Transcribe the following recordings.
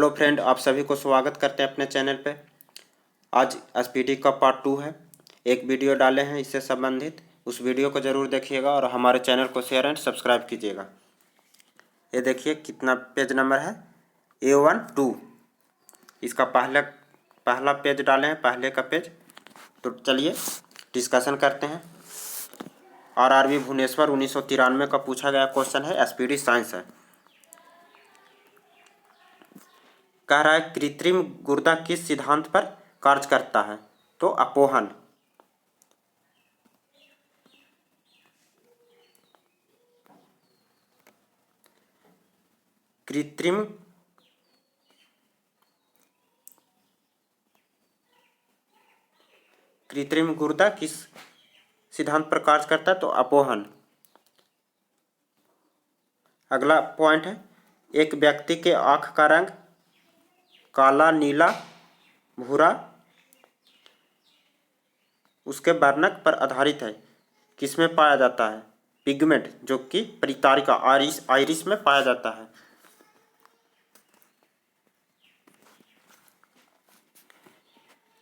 Hello friend, आप सभी को स्वागत करते हैं अपने चैनल पे। आज एसपीडी का पार्ट 2 है। एक वीडियो डाले हैं इससे संबंधित, उस वीडियो को ज़रूर देखिएगा और हमारे चैनल को शेयर एंड सब्सक्राइब कीजिएगा। ये देखिए कितना पेज नंबर है, A12। इसका पहला पेज डाले हैं, पहले का पेज। तो चलिए डिस्कशन करते हैं। RRB भुवनेश्वर 1993 का पूछा गया क्वेश्चन है, एसपीडी साइंस है। कह रहा है कृत्रिम गुर्दा किस सिद्धांत पर कार्य करता है? तो अपोहन। कृत्रिम गुर्दा किस सिद्धांत पर कार्य करता है? तो अपोहन। अगला पॉइंट है, एक व्यक्ति के आँख का रंग काला, नीला, भूरा उसके वर्णक पर आधारित है, किसमें पाया जाता है? पिगमेंट, जो कि परितारिका आइरिस में पाया जाता है।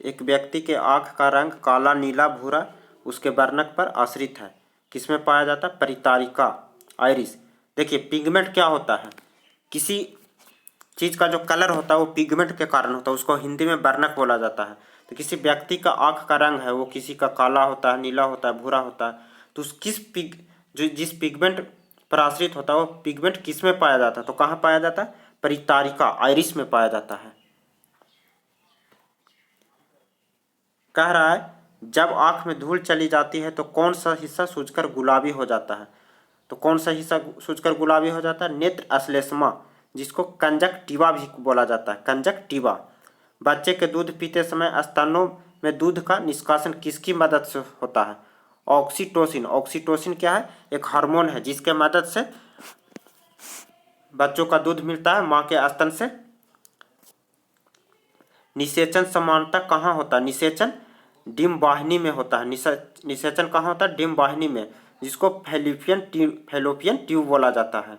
एक व्यक्ति के आँख का रंग काला, नीला, भूरा उसके वर्णक पर आश्रित है, किसमें पाया जाता है? परितारिका आइरिस। देखिए पिगमेंट क्या होता है? किसी चीज़ का जो कलर होता है वो पिगमेंट के कारण होता है, उसको हिंदी में वर्णक बोला जाता है। तो किसी व्यक्ति का आँख का रंग है वो किसी का काला होता है, नीला होता है, भूरा होता है, तो उस जिस पिगमेंट पर आश्रित होता है वो पिगमेंट किस में पाया जाता है? तो कहाँ पाया जाता है? परितारिका आइरिस में पाया जाता है। कह रहा है जब आँख में धूल चली जाती है तो कौन सा हिस्सा सूजकर गुलाबी हो जाता है? तो कौन सा हिस्सा सूजकर गुलाबी हो जाता है? नेत्र अश्लेष्मा, जिसको कंजक्टिवा भी बोला जाता है, कंजक्टिवा। बच्चे के दूध पीते समय स्तनों में दूध का निष्कासन किसकी मदद से होता है? ऑक्सीटोसिन। ऑक्सीटोसिन क्या है? एक हार्मोन है जिसके मदद से बच्चों का दूध मिलता है माँ के स्तन से। निषेचन सामान्यतः कहाँ होता है? निषेचन डिम्ब वाहिनी में होता है। निषेचन कहाँ होता है? डिम्ब वाहिनी में, जिसको फैलोपियन ट्यूब बोला जाता है।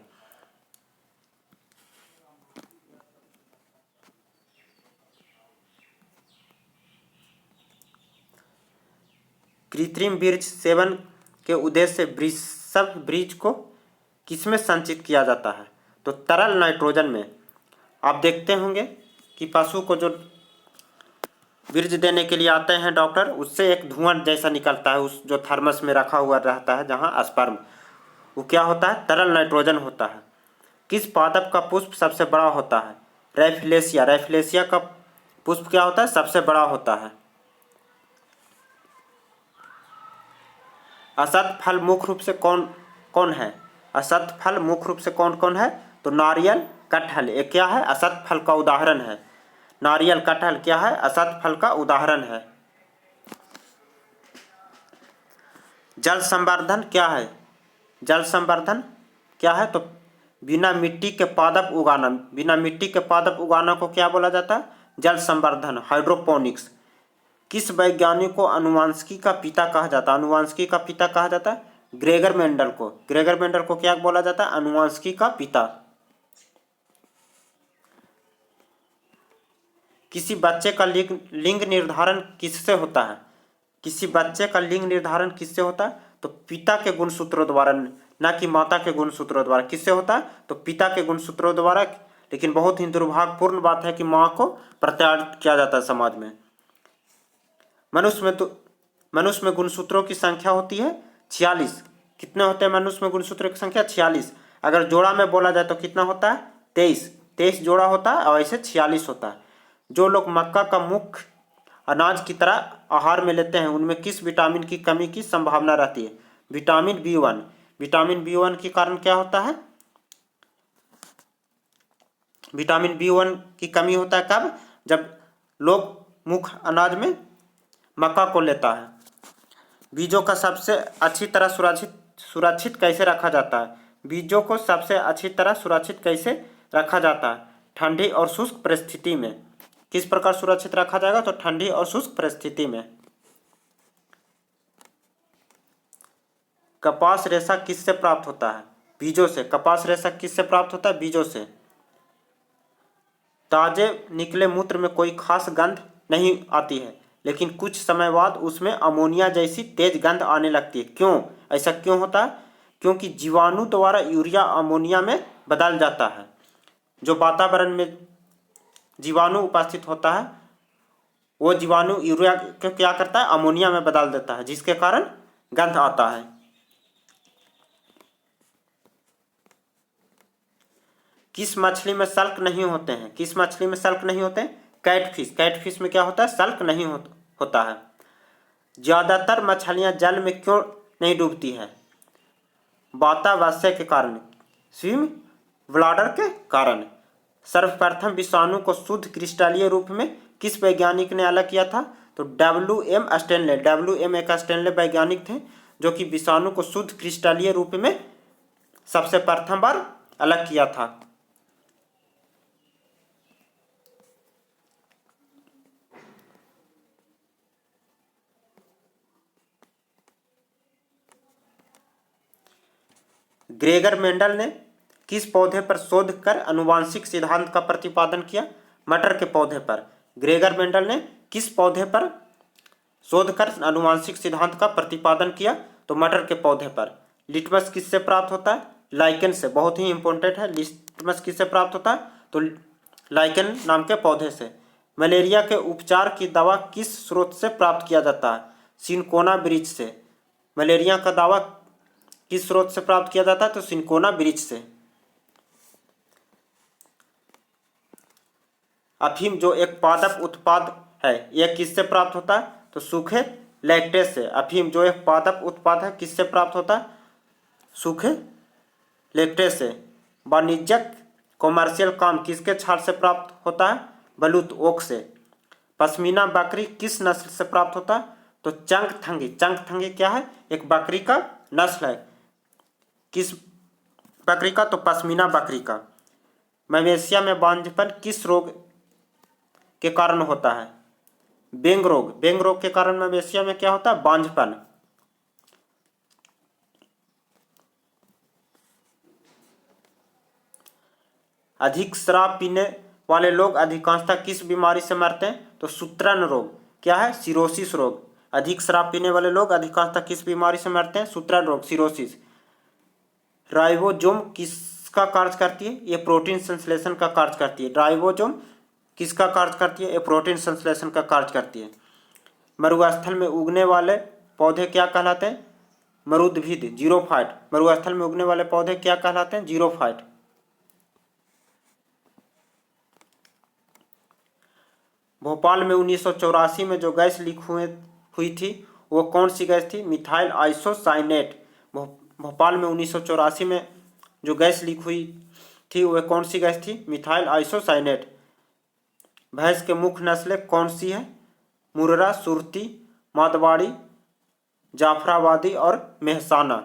कृत्रिम बीज सेवन के उद्देश्य से वृषभ बीज को किसमें संचित किया जाता है? तो तरल नाइट्रोजन में। आप देखते होंगे कि पशु को जो बीज देने के लिए आते हैं डॉक्टर, उससे एक धुआं जैसा निकलता है, उस जो थर्मस में रखा हुआ रहता है जहाँ स्पर्म, वो क्या होता है? तरल नाइट्रोजन होता है। किस पादप का पुष्प सबसे बड़ा होता है? रैफलेशिया। रैफलेशिया का पुष्प क्या होता है? सबसे बड़ा होता है। असत फल मुख्य रूप से कौन कौन है? असत फल मुख्य रूप से कौन कौन है? तो नारियल, कटहल। ये क्या है? असत फल का उदाहरण है। नारियल, कटहल क्या है? असत फल का उदाहरण है। जल संवर्धन क्या है? जल संवर्धन क्या है? तो बिना मिट्टी के पादप उगाना। बिना मिट्टी के पादप उगाना को क्या बोला जाता है? जल संवर्धन, हाइड्रोपोनिक्स। किस वैज्ञानिक को अनुवांशिकी का पिता कहा जाता है? अनुवांशिकी का पिता कहा जाता है ग्रेगर मेंडल को। ग्रेगर मेंडल को क्या बोला जाता है? अनुवांशिकी का पिता। किसी बच्चे का लिंग निर्धारण किससे होता है? किसी बच्चे का लिंग निर्धारण किससे होता है? तो पिता के गुणसूत्रों द्वारा, न कि माता के गुणसूत्रों द्वारा। किससे होता है? तो पिता के गुणसूत्रों द्वारा। लेकिन बहुत ही दुर्भाग्यपूर्ण बात है कि माँ को प्रताड़ित किया जाता है समाज में। मनुष्य में गुणसूत्रों की संख्या होती है 46। कितने होते हैं मनुष्य में गुणसूत्रों की संख्या? 46। अगर जोड़ा में बोला जाए तो कितना होता है? 23 जोड़ा होता है, और ऐसे 46 होता है। जो लोग मक्का का मुख्य अनाज की तरह आहार में लेते हैं उनमें किस विटामिन की कमी की संभावना रहती है? Vitamin B1। विटामिन B1 के कारण क्या होता है? विटामिन B1 की कमी होता है कब? जब लोग मुख्य अनाज में मक्का को लेता है। बीजों का सबसे अच्छी तरह सुरक्षित कैसे रखा जाता है? बीजों को सबसे अच्छी तरह सुरक्षित कैसे रखा जाता है? ठंडी और शुष्क परिस्थिति में। किस प्रकार सुरक्षित रखा जाएगा? तो ठंडी और शुष्क परिस्थिति में। कपास रेशा किससे प्राप्त होता है? बीजों से। कपास रेशा किससे प्राप्त होता है? बीजों से। ताजे निकले मूत्र में कोई खास गंध नहीं आती है, लेकिन कुछ समय बाद उसमें अमोनिया जैसी तेज गंध आने लगती है। क्यों? ऐसा क्यों होता है? क्योंकि जीवाणु द्वारा यूरिया अमोनिया में बदल जाता है। जो वातावरण में जीवाणु उपस्थित होता है वो जीवाणु यूरिया को क्या करता है? अमोनिया में बदल देता है, जिसके कारण गंध आता है। किस मछली में सल्क नहीं होते हैं? किस मछली में सल्क नहीं होते हैं? कैटफिश। कैटफिश में क्या होता है? सल्क नहीं होता है। ज्यादातर मछलियां जल में क्यों नहीं डूबती है? वातावस्य के कारण, स्विम ब्लाडर के कारण। सर्वप्रथम विषाणु को शुद्ध क्रिस्टलीय रूप में किस वैज्ञानिक ने अलग किया था? तो WM स्टैनले। WM एक स्टैनले वैज्ञानिक थे जो कि विषाणु को शुद्ध क्रिस्टलीय रूप में सबसे प्रथम बार अलग किया था। ग्रेगर मेंडल ने किस पौधे पर शोध कर आनुवंशिक सिद्धांत का प्रतिपादन किया? मटर के पौधे पर। ग्रेगर मेंडल ने किस पौधे पर शोध कर आनुवंशिक सिद्धांत का प्रतिपादन किया? तो मटर के पौधे पर। लिटमस किससे प्राप्त होता है? लाइकेन से। बहुत ही इंपॉर्टेंट है। लिटमस किससे प्राप्त होता है? तो लाइकेन नाम के पौधे से। मलेरिया के उपचार की दवा किस स्रोत से प्राप्त किया जाता है? सिनकोना वृक्ष से। मलेरिया का दवा किस स्रोत से प्राप्त किया जाता है? तो सिनकोना वृक्ष से। अफीम जो एक पादप उत्पाद है यह किससे प्राप्त होता है? तो सूखे लैक्टेस से। अफीम जो एक पादप उत्पाद है किससे प्राप्त होता है? सूखे लैक्टेस से। वाणिज्यिक कॉमर्शियल काम किसके छाल से प्राप्त होता है? बलूत ओक से। पश्मीना बकरी किस नस्ल से प्राप्त होता है? तो चंगथंगी। चंगथंगी क्या है? एक बकरी का नस्ल है। किस बकरी का? तो पश्मीना बकरी का। मवेशिया में बांझपन किस रोग के कारण होता है? बेंग रोग। बेंग रोग के कारण मवेशिया में क्या होता है? बांझपन। अधिक शराब पीने वाले लोग अधिकांशतः किस बीमारी से मरते हैं? तो सूत्रण रोग। क्या है? सिरोसिस रोग। अधिक शराब पीने वाले लोग अधिकांशतः किस बीमारी से मरते हैं? सूत्रण रोग, सिरोसिस। राइबोसोम किसका कार्य करती है? ये प्रोटीन संश्लेषण का कार्य करती है। राइबोसोम किसका कार्य करती है? ये प्रोटीन संश्लेषण का कार्य करती है। मरुस्थल में उगने वाले पौधे क्या कहलाते हैं? मरुद्भिद, जीरोफाइट। मरुस्थल में उगने वाले पौधे क्या कहलाते हैं? जीरोफाइट। भोपाल में 1984 में जो गैस लीक हुई थी वो कौन सी गैस थी? Methyl isocyanate. भोपाल में 1984 में जो गैस लीक हुई थी वह कौन सी गैस थी? Methyl isocyanate. भैंस के मुख्य नस्लें कौन सी है? मुर्रा, सुरती, मातवाड़ी, जाफराबादी और मेहसाना।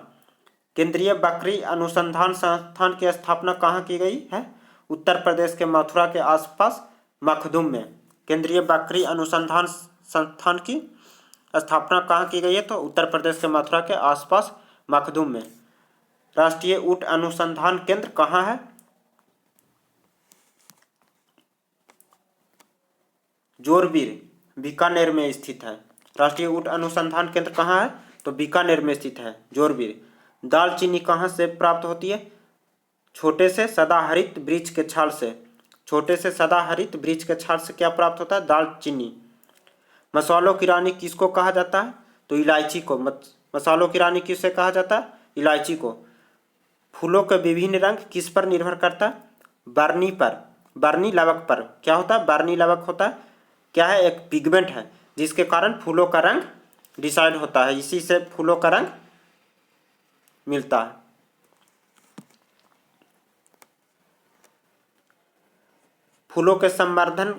केंद्रीय बकरी अनुसंधान संस्थान की स्थापना कहाँ की गई है? उत्तर प्रदेश के मथुरा के आसपास मखदुम में। केंद्रीय बकरी अनुसंधान संस्थान की स्थापना कहाँ की गई है? तो उत्तर प्रदेश के मथुरा के आसपास मखदुम में। राष्ट्रीय ऊंट अनुसंधान केंद्र कहाँ है? जोरबीर, बीकानेर में स्थित है। राष्ट्रीय ऊंट अनुसंधान केंद्र कहाँ है? तो बीकानेर में स्थित है, जोरबीर। दालचीनी कहाँ से प्राप्त होती है? छोटे से सदाहरित वृक्ष के छाल से। छोटे से सदाहरित वृक्ष के छाल से क्या प्राप्त होता है? दालचीनी। मसालों की रानी किसको कहा जाता है? तो इलायची को। मसालों की रानी किससे कहा जाता है? इलायची को। फूलों के विभिन्न रंग किस पर निर्भर करता है? वर्णी पर, वर्णी लवक पर। क्या होता है? वर्णी लवक होता है। क्या है? एक पिगमेंट है जिसके कारण फूलों का रंग डिसाइड होता है, इसी से फूलों का रंग मिलता है। फूलों के संवर्धन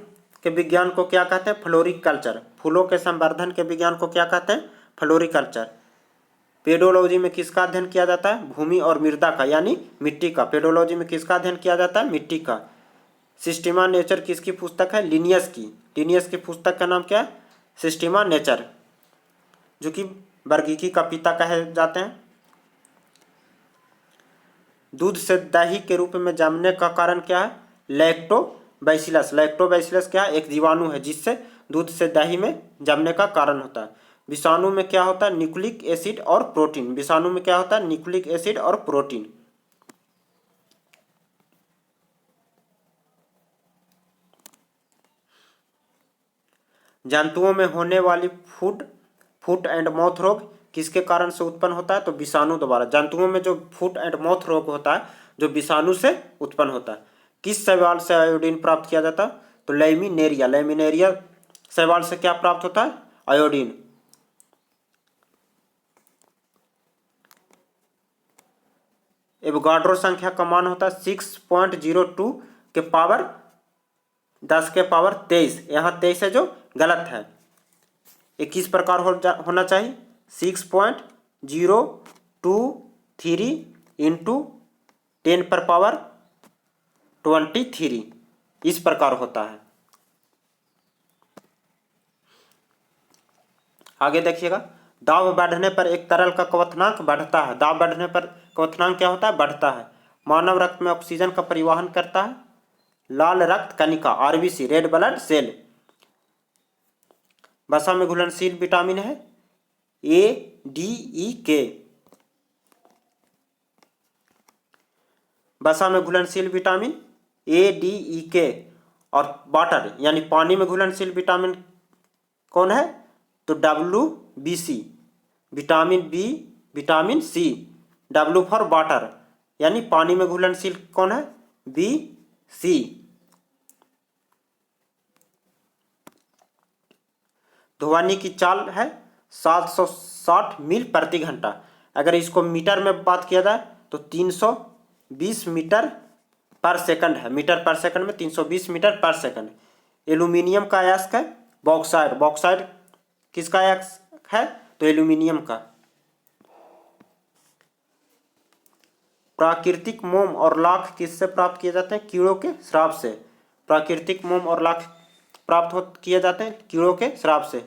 के विज्ञान को क्या कहते हैं? फ्लोरिकल्चर। फूलों के संवर्धन के विज्ञान को क्या कहते हैं? फ्लोरिकल्चर। पेडोलॉजी में किसका अध्ययन किया जाता है? भूमि और मृदा का, यानी मिट्टी का। पेडोलॉजी में किसका अध्ययन किया जाता है? मिट्टी का। सिस्टीमा नेचर किसकी पुस्तक है? लिनियस की। लिनियस की पुस्तक का नाम क्या है? सिस्टीमा नेचर, जो कि वर्गीकी का पिता कहे जाते हैं। दूध से दही के रूप में जमने का कारण क्या है? लैक्टो बैसिलस, लैक्टोबैसिलस क्या है? एक जीवाणु है जिससे दूध से दही में जमने का कारण होता है। विषाणु में क्या होता है? न्यूक्लिक एसिड और प्रोटीन। विषाणु में क्या होता है? न्यूक्लिक एसिड और प्रोटीन। जंतुओं में होने वाली फुट एंड माउथ रोग किसके कारण से उत्पन्न होता है? तो विषाणु द्वारा। जंतुओं में जो फुट एंड माउथ रोग होता है जो विषाणु से उत्पन्न होता है। किस शैवाल से आयोडीन प्राप्त किया जाता है? तो लैमिनेरिया। लैमिनेरिया शैवाल से क्या प्राप्त होता है? आयोडीन। एवोगाड्रो संख्या का मान होता है 6.02 के पावर 10 के पावर 23। यहाँ 23 है जो गलत है। ये किस प्रकार होना चाहिए? 6.023 इंटू 10 पर पावर 23 इस प्रकार होता है। आगे देखिएगा, दाब बढ़ने पर एक तरल का क्वथनांक बढ़ता है। दाब बढ़ने पर क्वथनांक क्या होता है? बढ़ता है। मानव रक्त में ऑक्सीजन का परिवहन करता है लाल रक्त कणिका, आरबीसी, रेड ब्लड सेल। वसा में घुलनशील विटामिन है ADE-K। वसा में घुलनशील विटामिन ADE-K। और वाटर यानी पानी में घुलनशील विटामिन कौन है? तो WBC, vitamin B, vitamin C। W for water यानी पानी में घुलनशील कौन है? BC। ध्वनि की चाल है 760 मील प्रति घंटा। अगर इसको मीटर में बात किया जाए तो 320 मीटर पर सेकंड है। मीटर पर सेकंड में 320 मीटर पर सेकंड। एल्यूमिनियम का अयस्क है बॉक्साइड। बॉक्साइड किसका अयस्क है? तो एल्यूमिनियम का। प्राकृतिक मोम और लाख किससे प्राप्त किए जाते हैं? कीड़ों के श्राप से। प्राकृतिक मोम और लाख प्राप्त किए जाते हैं कीड़ों के श्राप से।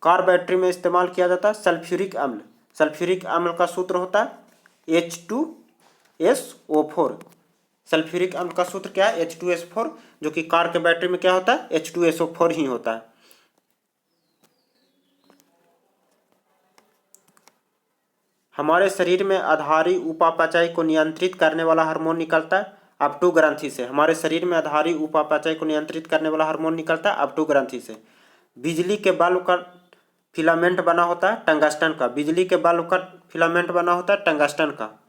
कार बैटरी में इस्तेमाल किया जाता है सल्फ्यूरिक अम्ल। सल्फ्यूरिक अम्ल का सूत्र होता है H2SO4। सल्फ्यूरिक अम्ल का सूत्र क्या है? H2SO4, जो कि कार के बैटरी में क्या होता है? H2SO4 ही होता है। हमारे शरीर में आधारी उपापचय को नियंत्रित करने वाला हार्मोन निकलता है अपटू ग्रंथि से। हमारे शरीर में आधारी उपापचय को नियंत्रित करने वाला हार्मोन निकलता है अपटू ग्रंथि से। बिजली के बल्ब का फिलामेंट बना होता है टंगस्टन का। बिजली के बल्ब का फिलामेंट बना होता है टंगस्टन का।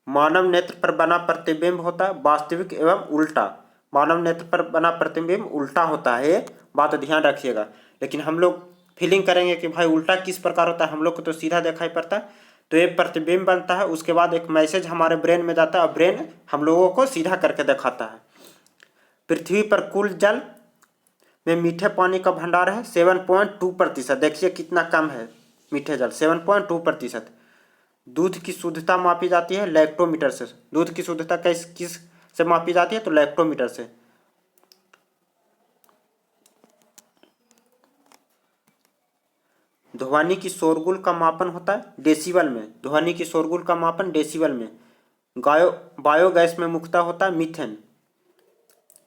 मानव नेत्र पर बना प्रतिबिंब होता है वास्तविक एवं उल्टा। मानव नेत्र पर बना प्रतिबिंब उल्टा होता है, ये बात ध्यान रखिएगा। लेकिन हम लोग फीलिंग करेंगे कि भाई उल्टा किस प्रकार होता है, हम लोग को तो सीधा दिखाई पड़ता है। तो ये प्रतिबिंब बनता है, उसके बाद एक मैसेज हमारे ब्रेन में जाता है और ब्रेन हम लोगों को सीधा करके दिखाता है। पृथ्वी पर कुल जल में मीठे पानी का भंडार है 7.2%। देखिए कितना कम है मीठे जल, 7.2%। दूध की शुद्धता मापी जाती है लैक्टोमीटर से। दूध की शुद्धता किस से मापी जाती है? तो लैक्टोमीटर से। ध्वनि की शोरगुल का मापन होता है डेसिबल में। ध्वनि की शोरगुल का मापन डेसिबल में। बायोगैस में मुख्यतः होता है मीथेन।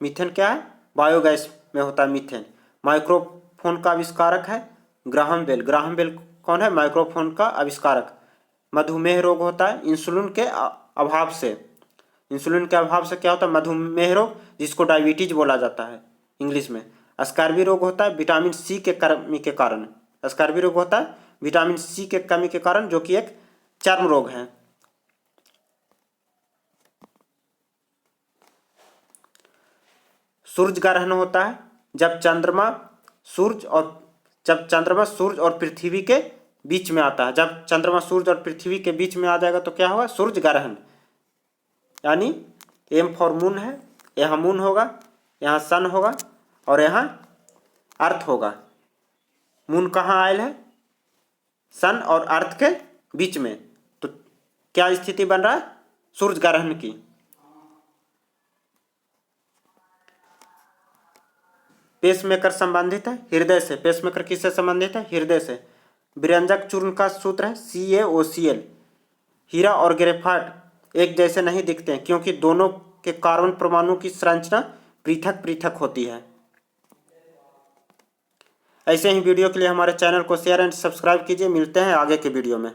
मीथेन क्या है? बायोगैस में होता है मीथेन। माइक्रोफोन का आविष्कारक है ग्राहम बेल। ग्राहम बेल कौन है? माइक्रोफोन का आविष्कारक। मधुमेह रोग होता है इंसुलिन के अभाव से। इंसुलिन के अभाव से क्या होता है? मधुमेह रोग, जिसको डायबिटीज बोला जाता है इंग्लिश में। स्कर्वी रोग होता है विटामिन सी के कमी के कारण। स्कर्वी रोग होता है विटामिन सी के कमी के कारण, जो कि एक चर्म रोग है। सूर्य ग्रहण होता है जब चंद्रमा सूर्य और पृथ्वी के बीच में आता है। जब चंद्रमा सूर्य और पृथ्वी के बीच में आ जाएगा तो क्या होगा? सूर्य ग्रहण। यानी एम फॉर मून है, यहाँ मून होगा, यहाँ सन होगा और यहाँ अर्थ होगा। मून कहाँ आयल है? सन और अर्थ के बीच में। तो क्या स्थिति बन रहा है? सूर्य ग्रहण की। पेसमेकर संबंधित है हृदय से। पेसमेकर किससे संबंधित है? हृदय से। विरंजक चूर्ण का सूत्र है CaOCl। हीरा और ग्रेफाइट एक जैसे नहीं दिखते हैं क्योंकि दोनों के कार्बन परमाणु की संरचना पृथक पृथक होती है। ऐसे ही वीडियो के लिए हमारे चैनल को शेयर एंड सब्सक्राइब कीजिए। मिलते हैं आगे के वीडियो में।